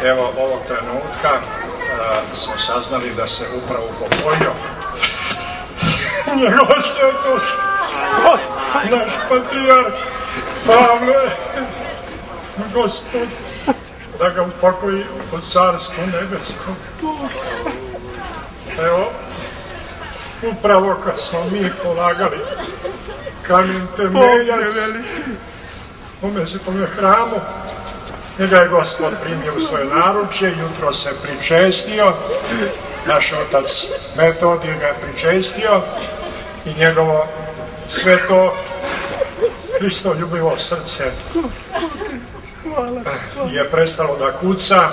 Evo, ovog trenutka smo saznali da se upravo upokojio njegova svetost, naš patrijarh Pavle, Gospod, da ga upokoji u Carstvu nebeskom. Evo, upravo kad smo mi polagali kamen temeljac u Mesvetome hramu, njega je Gospod primio u svoje naručje, jutro se pričestio, naš otac Metodije ga je pričestio i njegovo sveto Hristoljubivo srce je prestalo da kuca.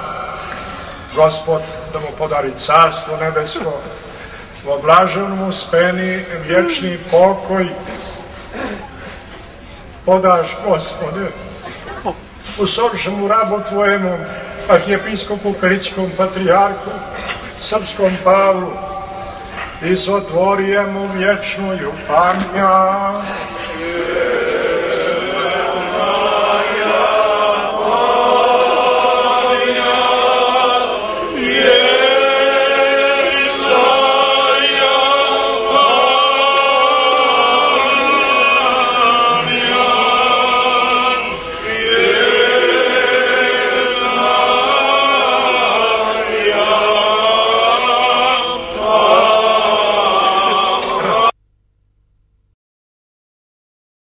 Gospod da mu podari carstvo nebesko, oblažen mu speni vječni pokoj. Podaš, Gospode, usolišemu rabu Tvojemu, arhijepiskopu Perickom patrijarku, srpskom Pavlu, i sotvorijemu vječnu ljubavnja.